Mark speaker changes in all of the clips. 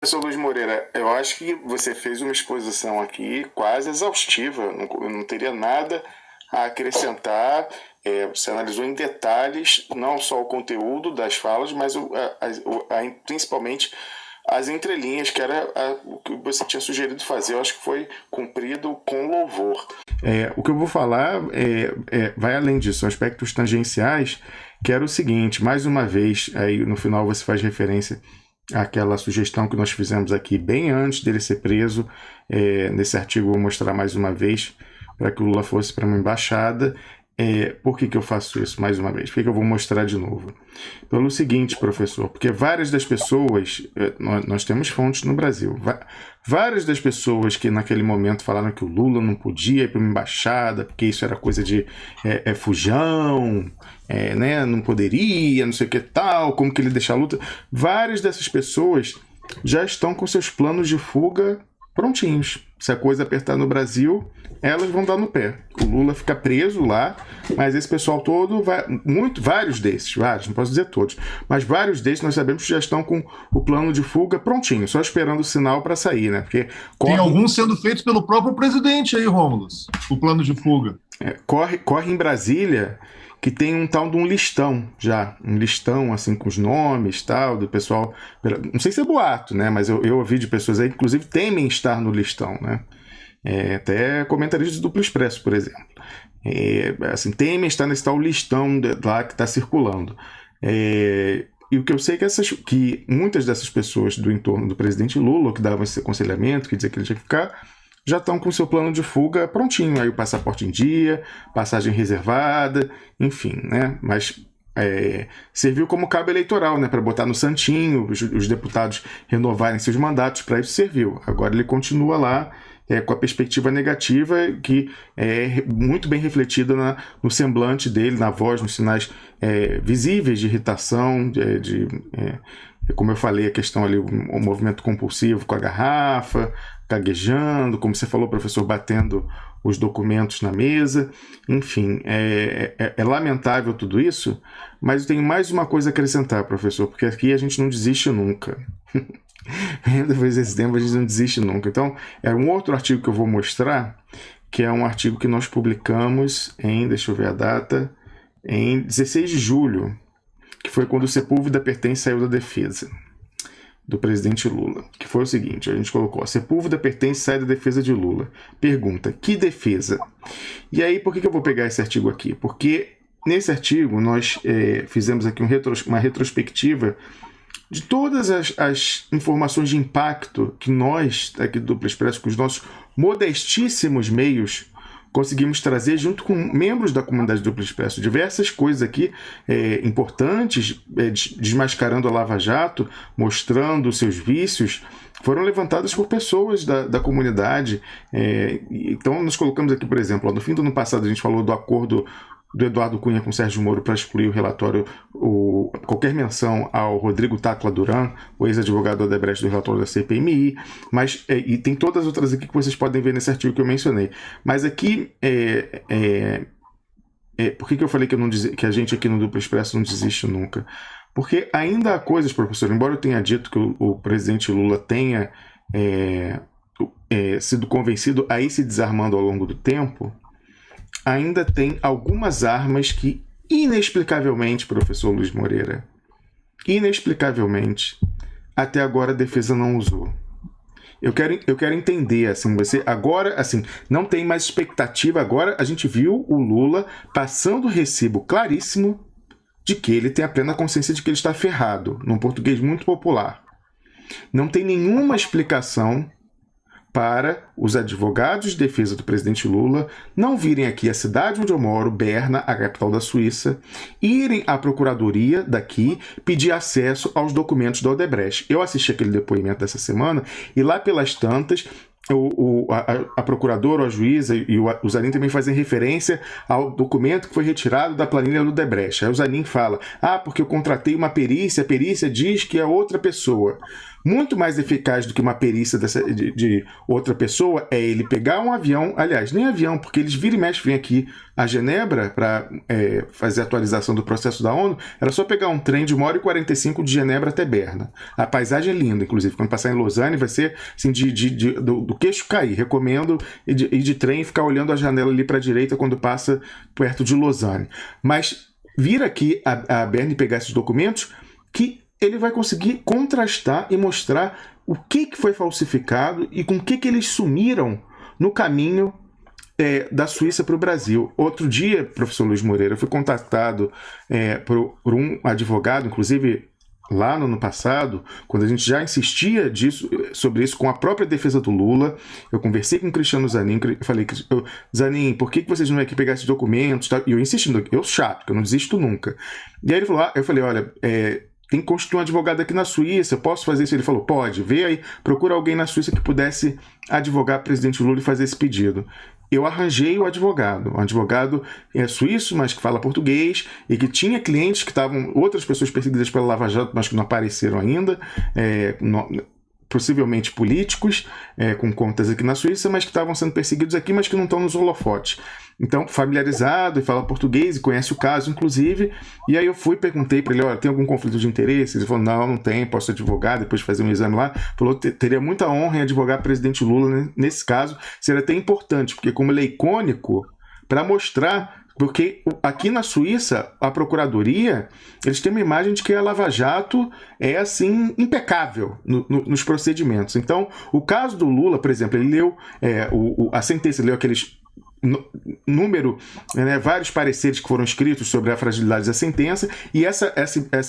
Speaker 1: Professor Luiz Moreira, eu acho que você fez uma exposição aqui quase exaustiva, eu não teria nada a acrescentar. Você analisou em detalhes não só o conteúdo das falas, mas principalmente as entrelinhas, que era o que você tinha sugerido fazer. Eu acho que foi cumprido com louvor. O que eu vou falar vai além disso, são aspectos tangenciais, que era o seguinte: mais uma vez, aí no final você faz referência àquela sugestão que nós fizemos aqui bem antes dele ser preso. Nesse artigo eu vou mostrar mais uma vez, para que o Lula fosse para uma embaixada. Por que eu faço isso mais uma vez? Por que eu vou mostrar de novo? Pelo seguinte, professor, porque várias das pessoas, nós temos fontes no Brasil, várias das pessoas que naquele momento falaram que o Lula não podia ir para uma embaixada, porque isso era coisa de fujão, né, não poderia, não sei o que tal, como que ele deixa a luta, várias dessas pessoas já estão com seus planos de fuga prontinhos. Se a coisa apertar no Brasil, elas vão dar no pé. O Lula fica preso lá, mas esse pessoal todo, vários desses, não posso dizer todos, mas vários desses nós sabemos que já estão com o plano de fuga prontinho, só esperando o sinal para sair, né? Porque
Speaker 2: tem alguns sendo feitos pelo próprio presidente aí, Rômulus, o plano de fuga.
Speaker 1: Corre em Brasília, que tem um tal de um listão já, um listão assim com os nomes tal, do pessoal, não sei se é boato, né, mas eu ouvi de pessoas aí que inclusive temem estar no listão, né, até comentaristas do Duplo Expresso, por exemplo, assim, temem estar nesse tal listão lá que está circulando. E o que eu sei é que muitas dessas pessoas do entorno do presidente Lula, que davam esse aconselhamento, que diziam que ele tinha que ficar, já estão com o seu plano de fuga prontinho, aí o passaporte em dia, passagem reservada, enfim, né? Mas serviu como cabo eleitoral, né? Para botar no santinho, os deputados renovarem seus mandatos, para isso serviu. Agora ele continua lá com a perspectiva negativa, que é muito bem refletida no semblante dele, na voz, nos sinais visíveis de irritação, como eu falei, a questão ali, o movimento compulsivo com a garrafa, gaguejando, como você falou, professor, batendo os documentos na mesa. Enfim, é lamentável tudo isso, mas eu tenho mais uma coisa a acrescentar, professor, porque aqui a gente não desiste nunca. Depois desse tempo a gente não desiste nunca. Então, é um outro artigo que eu vou mostrar, que é um artigo que nós publicamos deixa eu ver a data, em 16 de julho, que foi quando o Sepúlveda Pertence saiu da defesa do presidente Lula, que foi o seguinte: a gente colocou: Sepúlveda Pertence sai da defesa de Lula. Pergunta: que defesa? E aí, por que eu vou pegar esse artigo aqui? Porque nesse artigo nós fizemos aqui uma retrospectiva de todas as informações de impacto que nós, aqui do Duplo Expresso, com os nossos modestíssimos meios, conseguimos trazer junto com membros da comunidade do Duplo Expresso. Diversas coisas aqui importantes, desmascarando a Lava Jato, mostrando os seus vícios, foram levantadas por pessoas da comunidade. Então nós colocamos aqui, por exemplo, no fim do ano passado a gente falou do acordo do Eduardo Cunha com Sérgio Moro para excluir o relatório, qualquer menção ao Rodrigo Tacla Duran, o ex-advogado do Odebrecht, do relatório da CPMI, mas, e tem todas as outras aqui que vocês podem ver nesse artigo que eu mencionei. Mas aqui, por que eu falei que a gente aqui no Duplo Expresso não desiste nunca? Porque ainda há coisas, professor, embora eu tenha dito que o presidente Lula tenha sido convencido a ir se desarmando ao longo do tempo, ainda tem algumas armas que, inexplicavelmente, professor Luiz Moreira, inexplicavelmente, até agora a defesa não usou. Eu quero entender, assim, você agora, assim, não tem mais expectativa. Agora a gente viu o Lula passando o recibo claríssimo de que ele tem a plena consciência de que ele está ferrado, num português muito popular. Não tem nenhuma explicação para os advogados de defesa do presidente Lula não virem aqui à cidade onde eu moro, Berna, a capital da Suíça, irem à procuradoria daqui pedir acesso aos documentos da Odebrecht. Eu assisti aquele depoimento dessa semana e lá pelas tantas a procuradora, a juíza e o Zanin também fazem referência ao documento que foi retirado da planilha do Odebrecht. Aí o Zanin fala, porque eu contratei uma perícia, a perícia diz que é outra pessoa. muito mais eficaz do que uma perícia de outra pessoa é ele pegar um avião, aliás, nem avião, porque eles vira e mexe vêm aqui a Genebra para fazer a atualização do processo da ONU, era só pegar um trem de 1h45 de Genebra até Berna. A paisagem é linda, inclusive, quando passar em Lausanne vai ser assim, do queixo cair. Recomendo ir de trem e ficar olhando a janela ali para a direita quando passa perto de Lausanne. Mas vir aqui a Berna e pegar esses documentos que ele vai conseguir contrastar e mostrar o que foi falsificado e com o que eles sumiram no caminho da Suíça para o Brasil. Outro dia, professor Luiz Moreira, eu fui contactado por um advogado, inclusive lá no ano passado, quando a gente já insistia sobre isso com a própria defesa do Lula. Eu conversei com o Cristiano Zanin, falei, Zanin, por que vocês não vêm aqui pegar esses documentos? E eu insistindo, eu chato, que eu não desisto nunca. E aí ele falou, eu falei, olha, tem que constituir um advogado aqui na Suíça, posso fazer isso? Ele falou, pode, vê aí, procura alguém na Suíça que pudesse advogar o presidente Lula e fazer esse pedido. Eu arranjei o advogado. Um advogado suíço, mas que fala português, e que tinha clientes que estavam, outras pessoas perseguidas pela Lava Jato, mas que não apareceram ainda, possivelmente políticos, com contas aqui na Suíça, mas que estavam sendo perseguidos aqui, mas que não estão nos holofotes. Então, familiarizado e fala português e conhece o caso, inclusive. E aí eu perguntei para ele, olha, tem algum conflito de interesse? Ele falou, não tem, posso advogar, depois de fazer um exame lá. Falou, teria muita honra em advogar o presidente Lula nesse caso. Seria até importante, porque como ele é icônico, para mostrar... Porque aqui na Suíça, a Procuradoria, eles têm uma imagem de que a Lava Jato é, assim, impecável nos procedimentos. Então, o caso do Lula, por exemplo, ele leu a sentença, leu aqueles número, vários pareceres que foram escritos sobre a fragilidade da sentença, e essa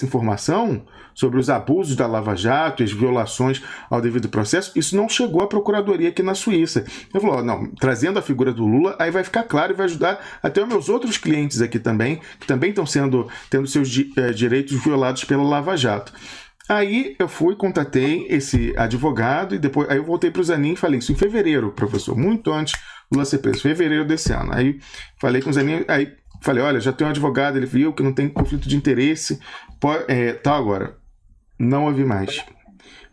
Speaker 1: informação sobre os abusos da Lava Jato e as violações ao devido processo, isso não chegou à Procuradoria aqui na Suíça. Eu falei, não, trazendo a figura do Lula, aí vai ficar claro e vai ajudar até os meus outros clientes aqui também, que também estão tendo seus direitos violados pela Lava Jato. Aí eu contatei esse advogado e depois aí eu voltei para o Zanin e falei isso em fevereiro, professor, muito antes do Lula ser preso, fevereiro desse ano. Aí falei com o Zanin, aí falei, olha, já tem um advogado, ele viu que não tem conflito de interesse, agora. Não houve mais.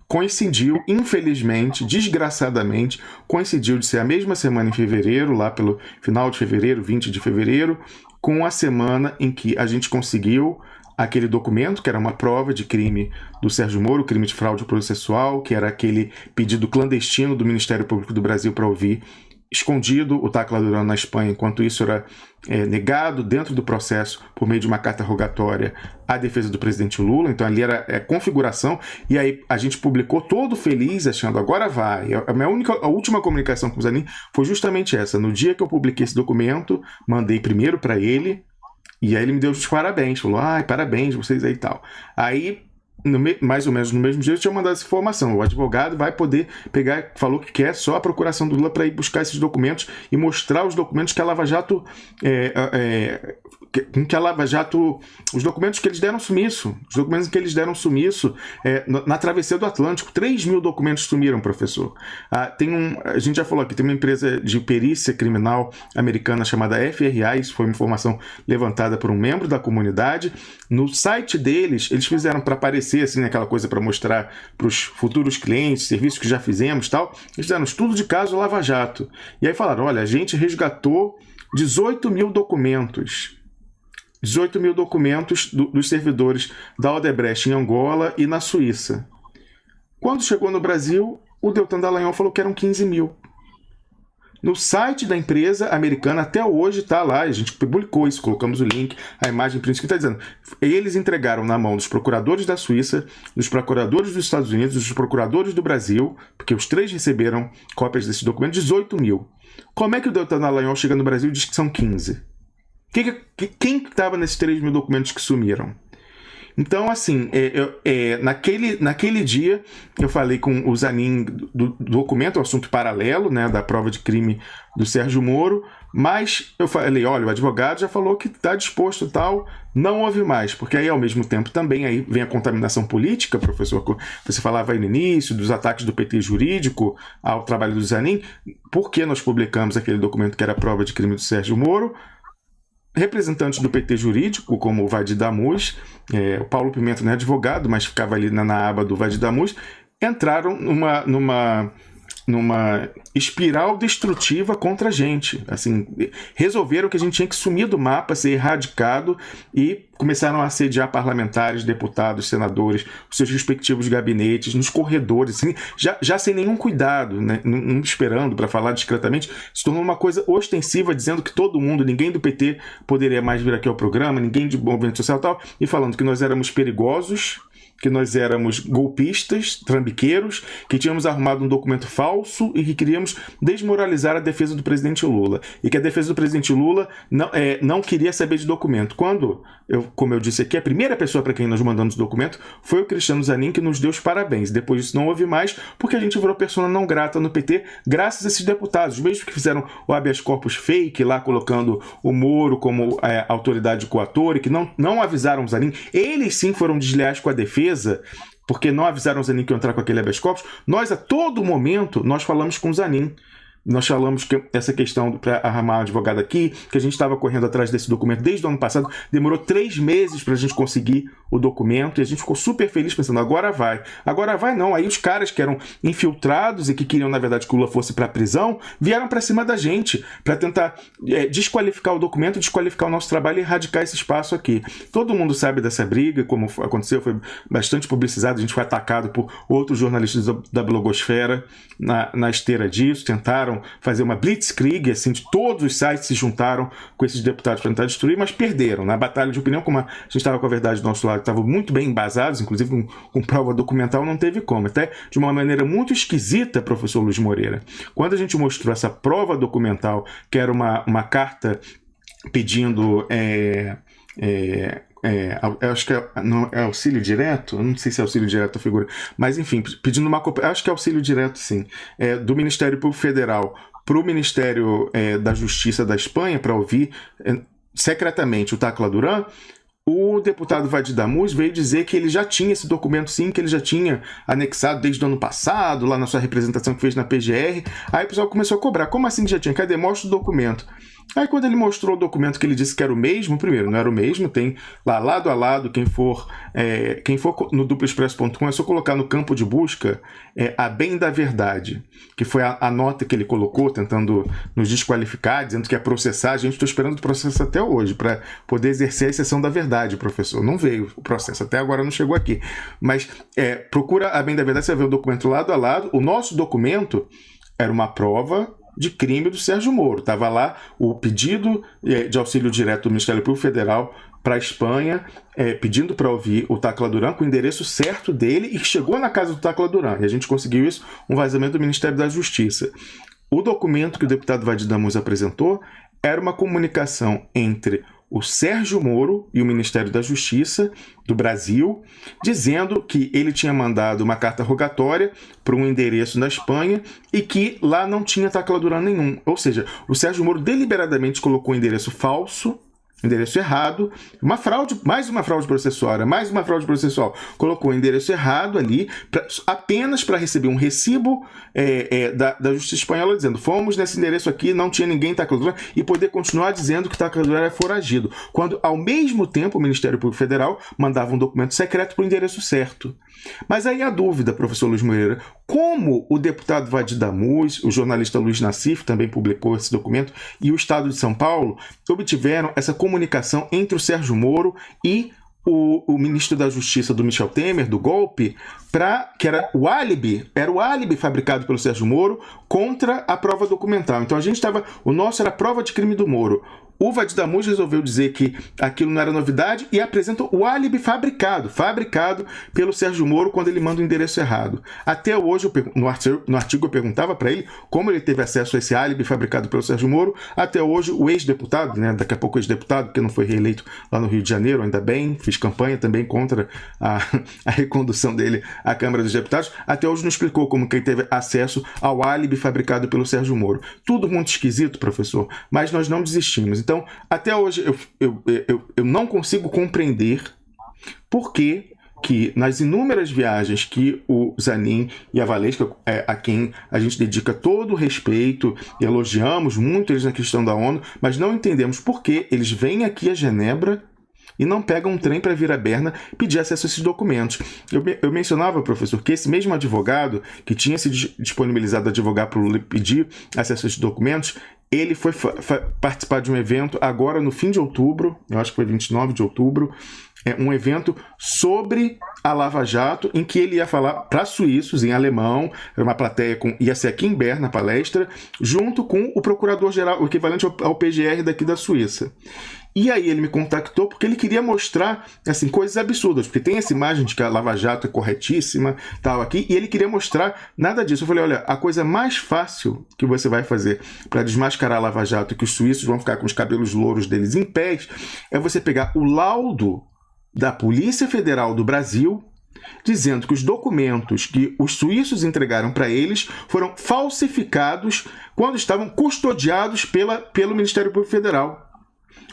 Speaker 1: Coincidiu, infelizmente, desgraçadamente, coincidiu de ser a mesma semana em fevereiro, lá pelo final de fevereiro, 20 de fevereiro, com a semana em que a gente conseguiu aquele documento, que era uma prova de crime do Sérgio Moro, crime de fraude processual, que era aquele pedido clandestino do Ministério Público do Brasil para ouvir escondido o Tacla Duran na Espanha, enquanto isso era negado dentro do processo por meio de uma carta rogatória à defesa do presidente Lula. Então ali era configuração, e aí a gente publicou todo feliz, achando agora vai. A última comunicação com o Zanin foi justamente essa. No dia que eu publiquei esse documento, mandei primeiro para ele, e aí ele me deu os parabéns, falou, parabéns vocês aí e tal. Aí, mais ou menos no mesmo dia, eu tinha mandado essa informação. O advogado vai poder pegar, falou que quer só a procuração do Lula para ir buscar esses documentos e mostrar os documentos que a Lava Jato... os documentos que eles deram sumiço, na travessia do Atlântico, 3.000 documentos sumiram, professor. A gente já falou aqui, tem uma empresa de perícia criminal americana chamada FRA, isso foi uma informação levantada por um membro da comunidade. No site deles, eles fizeram para aparecer, assim, aquela coisa para mostrar para os futuros clientes, serviços que já fizemos e tal, eles fizeram estudo de caso Lava Jato. E aí falaram, olha, a gente resgatou 18.000 documentos. 18.000 documentos dos servidores da Odebrecht em Angola e na Suíça. Quando chegou no Brasil, o Deltan Dallagnol falou que eram 15.000. No site da empresa americana, até hoje está lá, a gente publicou isso, colocamos o link, a imagem print que está dizendo. Eles entregaram na mão dos procuradores da Suíça, dos procuradores dos Estados Unidos, dos procuradores do Brasil, porque os três receberam cópias desses documentos, 18.000. Como é que o Deltan Dallagnol chega no Brasil e diz que são 15? Quem estava nesses 3.000 documentos que sumiram? Então, assim, naquele dia eu falei com o Zanin do documento, um assunto paralelo, né, da prova de crime do Sérgio Moro, mas eu falei, olha, o advogado já falou que está disposto e tal, não houve mais, porque aí ao mesmo tempo também aí vem a contaminação política, professor, você falava aí no início dos ataques do PT jurídico ao trabalho do Zanin, porque nós publicamos aquele documento que era a prova de crime do Sérgio Moro. Representantes do PT jurídico, como o Vadi Damus, o Paulo Pimenta não é advogado, mas ficava ali na aba do Vadi Damus, entraram numa espiral destrutiva contra a gente. Assim, resolveram que a gente tinha que sumir do mapa, ser erradicado, e começaram a assediar parlamentares, deputados, senadores, os seus respectivos gabinetes, nos corredores, assim, já sem nenhum cuidado, né? Não esperando para falar discretamente, se tornou uma coisa ostensiva, dizendo que todo mundo, ninguém do PT poderia mais vir aqui ao programa, ninguém de movimento social e tal, e falando que nós éramos perigosos, que nós éramos golpistas, trambiqueiros, que tínhamos arrumado um documento falso e que queríamos desmoralizar a defesa do presidente Lula. E que a defesa do presidente Lula não queria saber de documento. Quando, como eu disse aqui, a primeira pessoa para quem nós mandamos o documento foi o Cristiano Zanin, que nos deu os parabéns. Depois disso não houve mais, porque a gente virou persona não grata no PT, graças a esses deputados, os mesmos que fizeram o habeas corpus fake, lá colocando o Moro como autoridade coatora, e que não avisaram o Zanin. Eles sim foram desleais com a defesa, porque não avisaram o Zanin que ia entrar com aquele habeas corpus. Nós, a todo momento, nós falamos com o Zanin. Nós falamos que essa questão para arrumar um advogado aqui, que a gente estava correndo atrás desse documento desde o ano passado, demorou 3 meses para a gente conseguir o documento, e a gente ficou super feliz pensando, agora vai. Agora vai não. Aí os caras que eram infiltrados e que queriam, na verdade, que o Lula fosse para a prisão, vieram para cima da gente, para tentar desqualificar o documento, desqualificar o nosso trabalho e erradicar esse espaço aqui. Todo mundo sabe dessa briga, como aconteceu, foi bastante publicizado, a gente foi atacado por outros jornalistas da blogosfera na esteira disso, tentaram fazer uma blitzkrieg, assim, de todos os sites se juntaram com esses deputados para tentar destruir, mas perderam. Na batalha de opinião, como a gente estava com a verdade do nosso lado, estavam muito bem embasados, inclusive com prova documental, não teve como. Até de uma maneira muito esquisita, professor Luiz Moreira. Quando a gente mostrou essa prova documental, que era uma carta pedindo... eu acho que é auxílio direto, eu não sei se é auxílio direto a figura, mas enfim, pedindo acho que é auxílio direto sim, do Ministério Público Federal para o Ministério da Justiça da Espanha, para ouvir secretamente o Tacla Duran. O deputado Vadir Damus veio dizer que ele já tinha esse documento sim, que ele já tinha anexado desde o ano passado, lá na sua representação que fez na PGR. Aí o pessoal começou a cobrar. Como assim que já tinha? Cadê? Mostra o documento. Aí quando ele mostrou o documento que ele disse que era o mesmo, primeiro, não era o mesmo, tem lá lado a lado, quem for no duploexpresso.com é só colocar no campo de busca a bem da verdade, que foi a nota que ele colocou, tentando nos desqualificar, dizendo que ia processar. A gente está esperando o processo até hoje, para poder exercer a exceção da verdade, professor. Não veio o processo, até agora não chegou aqui. Mas procura a bem da verdade, você vai ver o documento lado a lado. O nosso documento era uma prova de crime do Sérgio Moro. Estava lá o pedido de auxílio direto do Ministério Público Federal para a Espanha, pedindo para ouvir o Tacla Duran com o endereço certo dele, e chegou na casa do Tacla Duran. E a gente conseguiu isso, um vazamento do Ministério da Justiça. O documento que o deputado Vadir Damus apresentou era uma comunicação entre o Sérgio Moro e o Ministério da Justiça do Brasil, dizendo que ele tinha mandado uma carta rogatória para um endereço na Espanha e que lá não tinha Tacla Duran nenhum. Ou seja, o Sérgio Moro deliberadamente colocou um endereço falso, endereço errado, mais uma fraude processual, colocou o endereço errado ali, apenas para receber um recibo da Justiça Espanhola dizendo, fomos nesse endereço aqui, não tinha ninguém Tacla Duran, e poder continuar dizendo que Tacla Duran é foragido, quando ao mesmo tempo o Ministério Público Federal mandava um documento secreto para o endereço certo. Mas aí a dúvida, professor Luiz Moreira, como o deputado Vadir Damus, o jornalista Luiz Nassif também publicou esse documento, e o Estado de São Paulo obtiveram essa comunicação entre o Sérgio Moro e o ministro da Justiça do Michel Temer, do golpe, que era o álibi fabricado pelo Sérgio Moro contra a prova documental. Então o nosso era a prova de crime do Moro. O Vadir Damus resolveu dizer que aquilo não era novidade e apresenta o álibi fabricado pelo Sérgio Moro quando ele manda o endereço errado. Até hoje, no artigo eu perguntava para ele como ele teve acesso a esse álibi fabricado pelo Sérgio Moro. Até hoje, o ex-deputado, né, daqui a pouco o ex-deputado, que não foi reeleito lá no Rio de Janeiro, ainda bem, fiz campanha também contra a recondução dele à Câmara dos Deputados, até hoje não explicou como que ele teve acesso ao álibi fabricado pelo Sérgio Moro. Tudo muito esquisito, professor, mas nós não desistimos. Então, até hoje eu não consigo compreender por que nas inúmeras viagens que o Zanin e a Valesca, a quem a gente dedica todo o respeito e elogiamos muito eles na questão da ONU, mas não entendemos por que eles vêm aqui a Genebra e não pega um trem para vir a Berna pedir acesso a esses documentos. Eu mencionava, professor, que esse mesmo advogado que tinha se disponibilizado a advogar para o Lula pedir acesso a esses documentos, ele foi participar de um evento agora no fim de outubro, eu acho que foi 29 de outubro, um evento sobre a Lava Jato, em que ele ia falar para suíços, em alemão, uma plateia ia ser aqui em Berna, a palestra, junto com o procurador-geral, o equivalente ao PGR daqui da Suíça. E aí ele me contactou porque ele queria mostrar assim, coisas absurdas, porque tem essa imagem de que a Lava Jato é corretíssima, tal aqui, e ele queria mostrar nada disso. Eu falei, olha, a coisa mais fácil que você vai fazer para desmascarar a Lava Jato, que os suíços vão ficar com os cabelos louros deles em pés, é você pegar o laudo da Polícia Federal do Brasil, dizendo que os documentos que os suíços entregaram para eles foram falsificados quando estavam custodiados pelo Ministério Público Federal.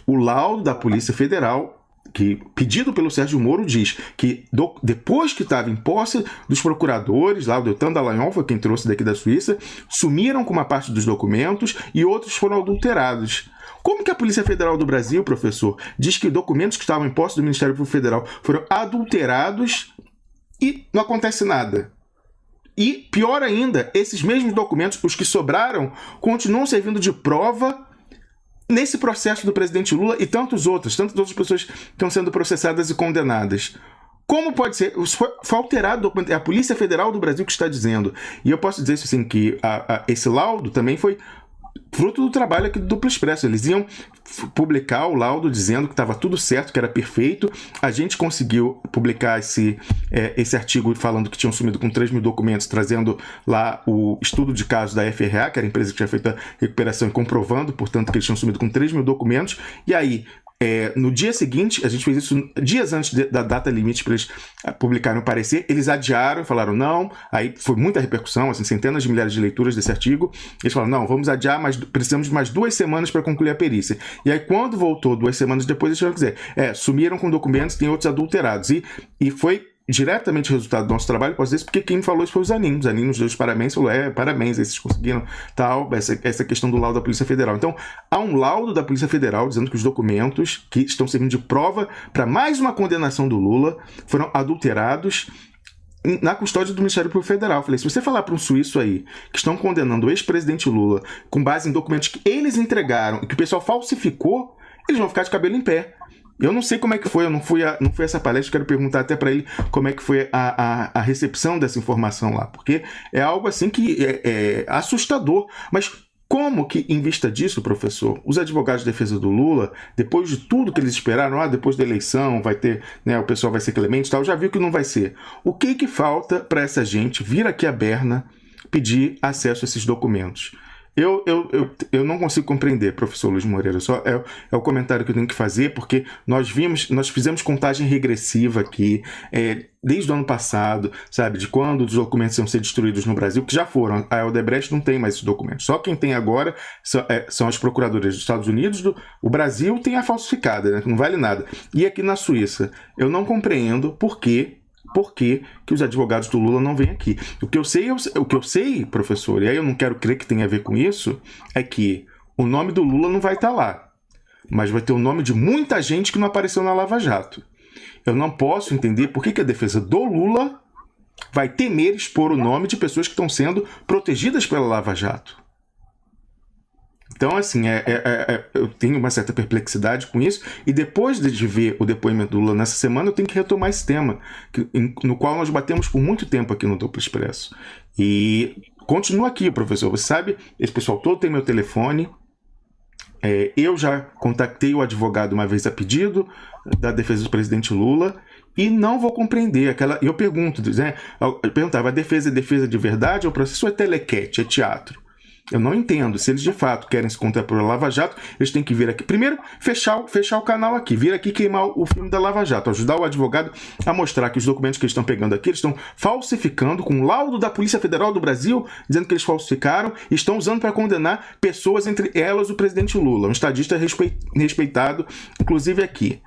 Speaker 1: O laudo da Polícia Federal, que, pedido pelo Sérgio Moro, diz que depois que estava em posse dos procuradores, lá o Deltan Dallagnol foi quem trouxe daqui da Suíça, sumiram com uma parte dos documentos e outros foram adulterados. Como que a Polícia Federal do Brasil, professor, diz que documentos que estavam em posse do Ministério Público Federal foram adulterados e não acontece nada? E, pior ainda, esses mesmos documentos, os que sobraram, continuam servindo de prova nesse processo do presidente Lula e tantas outras pessoas que estão sendo processadas e condenadas. Como pode ser? Foi alterado o documento. É a Polícia Federal do Brasil que está dizendo. E eu posso dizer isso assim, que esse laudo também foi fruto do trabalho aqui do Duplo Expresso. Eles iam publicar o laudo dizendo que estava tudo certo, que era perfeito. A gente conseguiu publicar esse artigo falando que tinham sumido com 3 mil documentos, trazendo lá o estudo de caso da FRA, que era a empresa que tinha feito a recuperação, e comprovando, portanto, que eles tinham sumido com 3 mil documentos. E aí, no dia seguinte, a gente fez isso dias antes da data limite para eles publicarem o parecer, eles adiaram, falaram não, aí foi muita repercussão, assim, centenas de milhares de leituras desse artigo, eles falaram, não, vamos adiar, mas precisamos de mais 2 semanas para concluir a perícia. E aí, quando voltou 2 semanas depois, eles tiveram que dizer, sumiram com documentos, tem outros adulterados. E foi diretamente resultado do nosso trabalho, posso dizer isso, porque quem falou isso foi o Zanin. O Zanin nos deu os parabéns, falou, parabéns, aí vocês conseguiram tal, essa questão do laudo da Polícia Federal. Então, há um laudo da Polícia Federal dizendo que os documentos que estão servindo de prova para mais uma condenação do Lula foram adulterados na custódia do Ministério Público Federal. Eu falei, se você falar para um suíço aí que estão condenando o ex-presidente Lula com base em documentos que eles entregaram e que o pessoal falsificou, eles vão ficar de cabelo em pé. Eu não sei como é que foi, eu não fui a essa palestra, quero perguntar até para ele como é que foi a recepção dessa informação lá, porque é algo assim que é assustador. Mas como que, em vista disso, professor, os advogados de defesa do Lula, depois de tudo que eles esperaram, depois da eleição vai ter, o pessoal vai ser clemente e tal, já viu que não vai ser. O que falta para essa gente vir aqui a Berna pedir acesso a esses documentos? Eu não consigo compreender, professor Luiz Moreira, só é o comentário que eu tenho que fazer, porque nós fizemos contagem regressiva aqui, desde o ano passado, sabe, de quando os documentos iam ser destruídos no Brasil, que já foram. A Odebrecht não tem mais esses documentos, só quem tem agora são as procuradoras dos Estados Unidos, o Brasil tem a falsificada, né, que não vale nada. E aqui na Suíça, eu não compreendo por que os advogados do Lula não vêm aqui. O que eu sei, professor, e aí eu não quero crer que tenha a ver com isso, é que o nome do Lula não vai estar lá, mas vai ter o nome de muita gente que não apareceu na Lava Jato. Eu não posso entender por que a defesa do Lula vai temer expor o nome de pessoas que estão sendo protegidas pela Lava Jato. Então, assim, eu tenho uma certa perplexidade com isso, e depois de ver o depoimento do Lula nessa semana, eu tenho que retomar esse tema, no qual nós batemos por muito tempo aqui no Duplo Expresso. E continua aqui, professor. Você sabe, esse pessoal todo tem meu telefone. Eu já contactei o advogado uma vez a pedido da defesa do presidente Lula, e não vou compreender eu pergunto, né? Eu perguntava, a defesa é defesa de verdade, ou o processo é telequete, é teatro? Eu não entendo. Se eles de fato querem se contrapor a Lava Jato, eles têm que vir aqui. Primeiro, fechar o canal aqui, vir aqui queimar o filme da Lava Jato, ajudar o advogado a mostrar que os documentos que eles estão pegando aqui, eles estão falsificando com o laudo da Polícia Federal do Brasil, dizendo que eles falsificaram e estão usando para condenar pessoas, entre elas o presidente Lula, um estadista respeitado, inclusive aqui.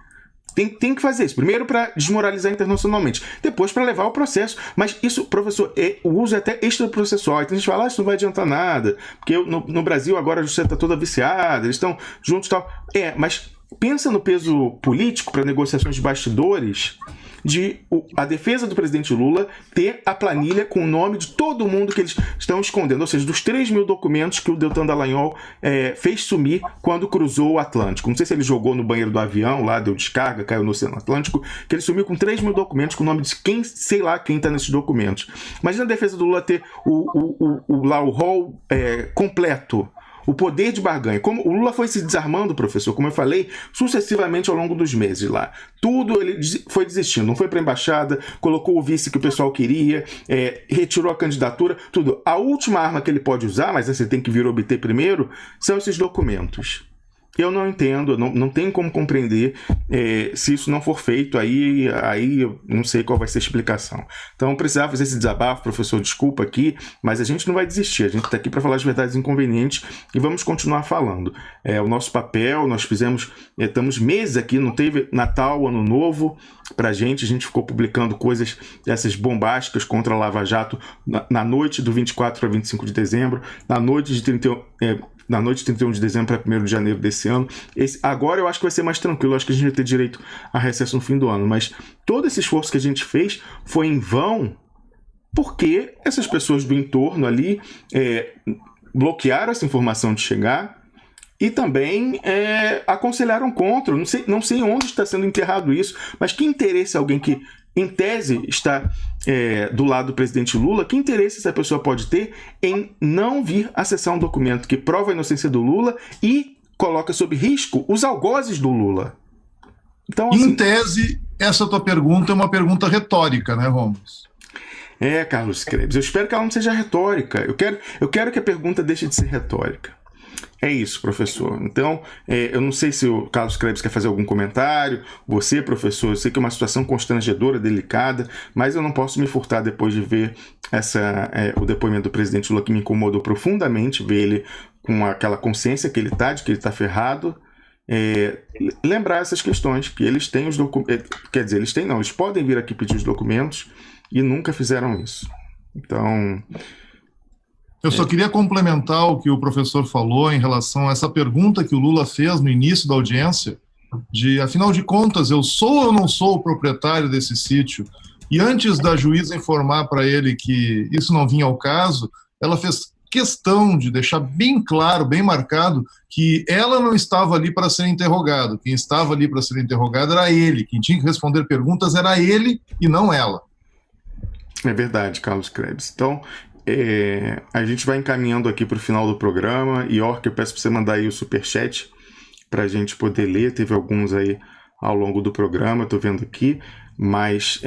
Speaker 1: Tem que fazer isso. Primeiro para desmoralizar internacionalmente, depois para levar o processo. Mas isso, professor, o uso é até extraprocessual. Então a gente fala, isso não vai adiantar nada, porque no Brasil agora a justiça está toda viciada, eles estão juntos e tal. Mas pensa no peso político para negociações de bastidores de a defesa do presidente Lula ter a planilha com o nome de todo mundo que eles estão escondendo, ou seja, dos 3.000 documentos que o Deltan Dallagnol fez sumir quando cruzou o Atlântico. Não sei se ele jogou no banheiro do avião, lá deu descarga, caiu no Oceano Atlântico, que ele sumiu com 3.000 documentos com o nome de quem, sei lá quem está nesses documentos. Imagina a defesa do Lula ter o rol completo, o poder de barganha. Como o Lula foi se desarmando, professor, como eu falei, sucessivamente ao longo dos meses lá. Tudo ele foi desistindo. Não foi para a embaixada, colocou o vice que o pessoal queria, retirou a candidatura, tudo. A última arma que ele pode usar, mas você tem que vir obter primeiro, são esses documentos. Eu não entendo, não tenho como compreender se isso não for feito, aí eu não sei qual vai ser a explicação. Então, precisava fazer esse desabafo, professor, desculpa aqui, mas a gente não vai desistir, a gente está aqui para falar as verdades inconvenientes e vamos continuar falando. O nosso papel, nós estamos meses aqui, não teve Natal, Ano Novo para a gente ficou publicando coisas essas bombásticas contra a Lava Jato na noite do 24 para 25 de dezembro, na noite de 31 de dezembro para 1º de janeiro desse ano. Agora eu acho que vai ser mais tranquilo, eu acho que a gente vai ter direito a recesso no fim do ano, mas todo esse esforço que a gente fez foi em vão porque essas pessoas do entorno ali bloquearam essa informação de chegar e também aconselharam contra. Não sei onde está sendo enterrado isso, mas que interesse alguém que em tese está do lado do presidente Lula, que interesse essa pessoa pode ter em não vir acessar um documento que prova a inocência do Lula e coloca sob risco os algozes do Lula? Então, assim,
Speaker 2: em tese, essa tua pergunta é uma pergunta retórica, né, Ramos?
Speaker 1: Carlos Krebs, eu espero que ela não seja retórica. Eu quero que a pergunta deixe de ser retórica. É isso, professor. Então, eu não sei se o Carlos Krebs quer fazer algum comentário. Você, professor, eu sei que é uma situação constrangedora, delicada, mas eu não posso me furtar depois de ver o depoimento do presidente Lula, que me incomodou profundamente, ver ele com aquela consciência que ele está, de que ele está ferrado. Lembrar essas questões, que eles têm os documentos, quer dizer, eles podem vir aqui pedir os documentos e nunca fizeram isso. Então...
Speaker 2: Eu só queria complementar o que o professor falou em relação a essa pergunta que o Lula fez no início da audiência, de, afinal de contas, eu sou ou não sou o proprietário desse sítio? E antes da juíza informar para ele que isso não vinha ao caso, ela fez questão de deixar bem claro, bem marcado, que ela não estava ali para ser interrogado. Quem estava ali para ser interrogado era ele. Quem tinha que responder perguntas era ele e não ela.
Speaker 1: É verdade, Carlos Krebs. Então... a gente vai encaminhando aqui para o final do programa. E eu peço para você mandar aí o superchat para a gente poder ler. Teve alguns aí ao longo do programa, estou vendo aqui, mas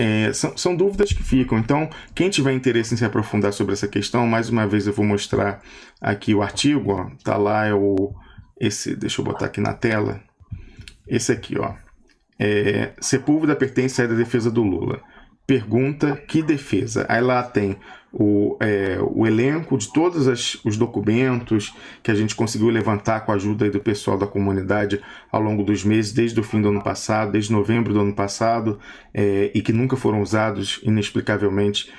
Speaker 1: são dúvidas que ficam. Então, quem tiver interesse em se aprofundar sobre essa questão, mais uma vez eu vou mostrar aqui o artigo, ó, tá lá, deixa eu botar aqui na tela, esse aqui, ó, Sepúlveda pertence à defesa do Lula. Pergunta, que defesa? Aí lá tem o elenco de todos os documentos que a gente conseguiu levantar com a ajuda aí do pessoal da comunidade ao longo dos meses, desde o fim do ano passado, desde novembro do ano passado, e que nunca foram usados inexplicavelmente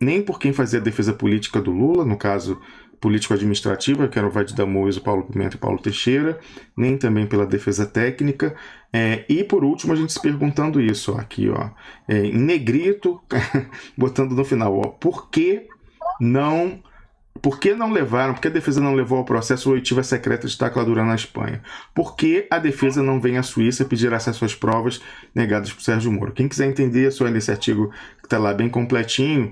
Speaker 1: nem por quem fazia a defesa política do Lula, no caso político-administrativa, que era o Vade Damoes, o Paulo Pimenta e o Paulo Teixeira, nem também pela defesa técnica. E por último, a gente se perguntando isso, ó, aqui, ó, em negrito, botando no final, ó, por que não levaram, por que a defesa não levou ao processo oitiva secreta de tacladura na Espanha? Por que a defesa não vem à Suíça pedir acesso às provas negadas por Sérgio Moro? Quem quiser entender, é só nesse artigo que está lá bem completinho.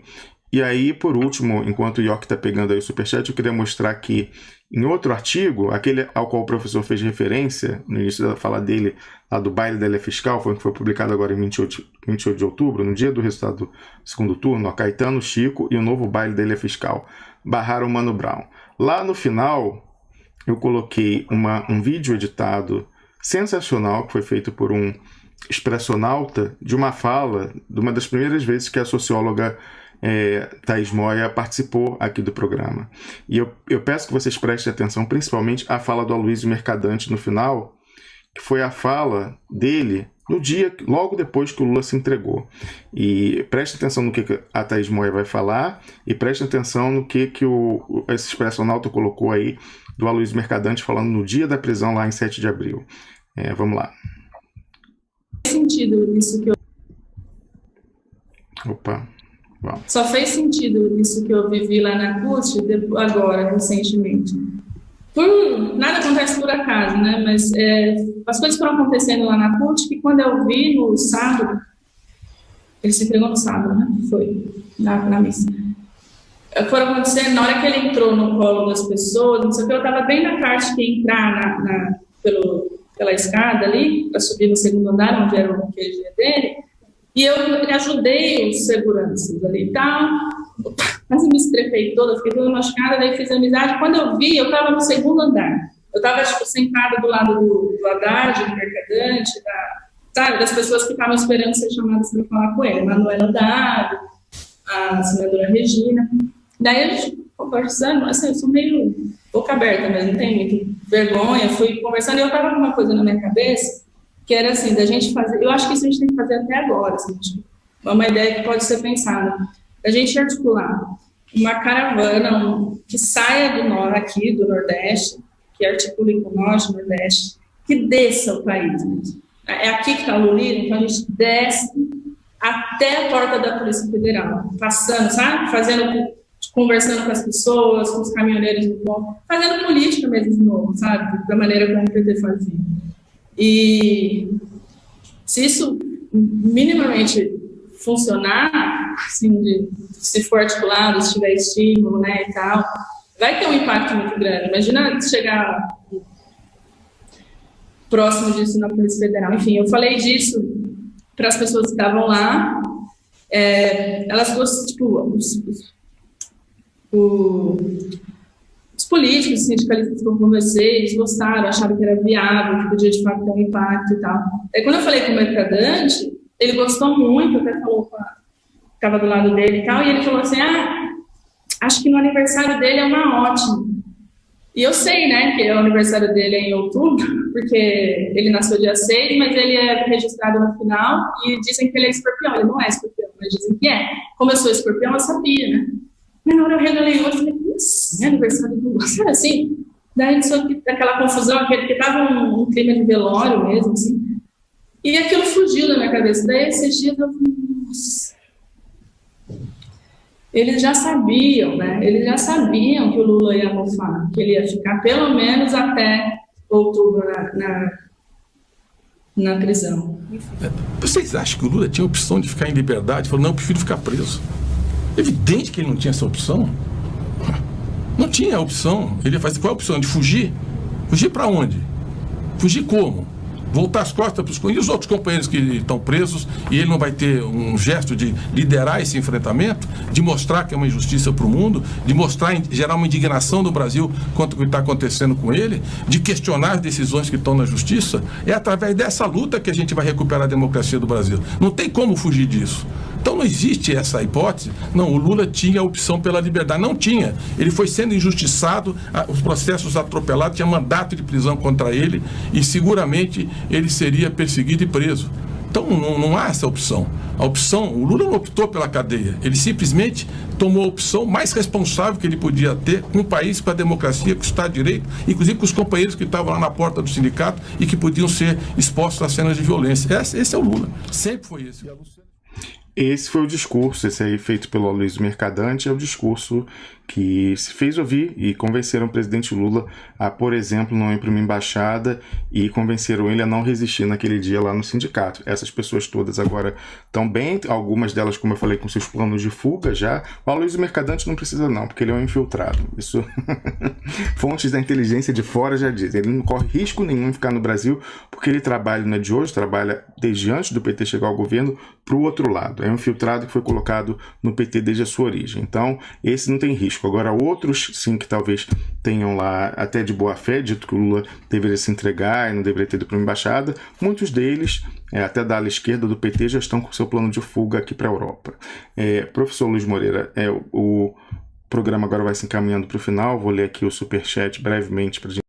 Speaker 1: E aí, por último, enquanto o York está pegando aí o superchat, eu queria mostrar que em outro artigo, aquele ao qual o professor fez referência no início da fala dele, lá do baile da ilha fiscal, que foi publicado agora em 28 de outubro, no dia do resultado do segundo turno, ó, Caetano, Chico e o novo baile da ilha fiscal barraram o Mano Brown. Lá no final, eu coloquei um vídeo editado sensacional, que foi feito por um expressionauta, de uma fala, de uma das primeiras vezes que a socióloga Thaís Moia participou aqui do programa. E eu peço que vocês prestem atenção principalmente à fala do Aloysio Mercadante no final, que foi a fala dele no dia, logo depois que o Lula se entregou. E preste atenção no que a Thaís Moia vai falar e preste atenção no que esse expressionauta colocou aí do Aloysio Mercadante falando no dia da prisão lá em 7 de abril. Vamos lá.
Speaker 3: Faz sentido isso que eu...
Speaker 1: Opa. Bom.
Speaker 3: Só fez sentido isso que eu vivi lá na CUT agora, recentemente. Nada acontece por acaso, né? Mas as coisas foram acontecendo lá na CUT que quando eu vi no sábado, ele se entregou no sábado, né? Foi na missa. Foram acontecendo, na hora que ele entrou no colo das pessoas, não sei o que, eu estava bem na parte que ia entrar pela escada ali, para subir no segundo andar, onde era o QG dele, e eu ajudei os seguranças ali e tal, quase me estrepei toda, fiquei toda machucada, daí fiz amizade. Quando eu vi, eu estava no segundo andar, eu estava sentada do lado do Haddad, do Mercadante, sabe, das pessoas que estavam esperando ser chamadas para falar com ele, Manuela Haddad, a senadora Regina. Daí a gente conversando, assim, eu sou meio boca aberta mesmo, não tenho muita vergonha, fui conversando e eu estava com uma coisa na minha cabeça, que era assim, da gente fazer, eu acho que isso a gente tem que fazer até agora, assim, é uma ideia que pode ser pensada, da gente articular uma caravana que saia aqui do Nordeste, que articule com o Norte, Nordeste, que desça o país mesmo. É aqui que está o Lulira, então a gente desce até a porta da Polícia Federal, passando, sabe? Conversando com as pessoas, com os caminhoneiros do ponto, fazendo política mesmo de novo, sabe? Da maneira como o PT fazia. E se isso minimamente funcionar, assim, se for articulado, se tiver estímulo, né, e tal, vai ter um impacto muito grande. Imagina chegar próximo disso na Polícia Federal. Enfim, eu falei disso para as pessoas que estavam lá, elas gostam, tipo, os políticos, os sindicalistas que eu conversei, eles gostaram, acharam que era viável, que podia de fato ter um impacto e tal. Aí quando eu falei com o Mercadante, ele gostou muito, até falou, estava do lado dele e tal, e ele falou assim, acho que no aniversário dele é uma ótima. E eu sei, né, que o aniversário dele é em outubro, porque ele nasceu dia 6, mas ele é registrado no final, e dizem que ele é escorpião. Ele não é escorpião, mas dizem que é. Como eu sou escorpião, eu sabia, né? E na hora eu regalei o outro, falei, é aniversário do Lula, sabe assim? Daí aquela confusão, que tava um clima de velório mesmo, assim. E aquilo fugiu da minha cabeça. Daí esses dias eu falei, nossa. Eles já sabiam, né? Eles já sabiam que o Lula ia mofar, que ele ia ficar pelo menos até outubro na prisão.
Speaker 4: Vocês acham que o Lula tinha a opção de ficar em liberdade? Falou, não, eu prefiro ficar preso. Evidente que ele não tinha essa opção. Não tinha a opção. Ele ia fazer qual a opção? De fugir? Fugir para onde? Fugir como? Voltar as costas para os... E os outros companheiros que estão presos, e ele não vai ter um gesto de liderar esse enfrentamento, de mostrar que é uma injustiça para o mundo, de mostrar, gerar uma indignação do Brasil quanto o que está acontecendo com ele, de questionar as decisões que estão na justiça. É através dessa luta que a gente vai recuperar a democracia do Brasil. Não tem como fugir disso. Então não existe essa hipótese. Não, o Lula tinha a opção pela liberdade. Não tinha. Ele foi sendo injustiçado, os processos atropelados, tinha mandato de prisão contra ele e seguramente ele seria perseguido e preso. Então não há essa opção. A opção, o Lula não optou pela cadeia. Ele simplesmente tomou a opção mais responsável que ele podia ter com o país, com a democracia, com o Estado de Direito, inclusive com os companheiros que estavam lá na porta do sindicato e que podiam ser expostos a cenas de violência. Esse é o Lula. Sempre foi esse.
Speaker 1: Esse foi o discurso, esse aí feito pelo Aloysio Mercadante, é o discurso que se fez ouvir e convenceram o presidente Lula a, por exemplo, não ir para uma embaixada e convenceram ele a não resistir naquele dia lá no sindicato. Essas pessoas todas agora estão bem, algumas delas, como eu falei, com seus planos de fuga já. O Aloysio Mercadante não precisa não, porque ele é um infiltrado. Isso fontes da inteligência de fora já dizem. Ele não corre risco nenhum em ficar no Brasil, porque ele trabalha, não é de hoje, trabalha desde antes do PT chegar ao governo para o outro lado. É um infiltrado que foi colocado no PT desde a sua origem. Então, esse não tem risco. Agora, outros, sim, que talvez tenham lá, até de boa fé, dito que o Lula deveria se entregar e não deveria ter ido para uma embaixada, muitos deles, até da ala esquerda do PT, já estão com seu plano de fuga aqui para a Europa. Professor Luiz Moreira, o programa agora vai se encaminhando para o final, vou ler aqui o superchat brevemente para a gente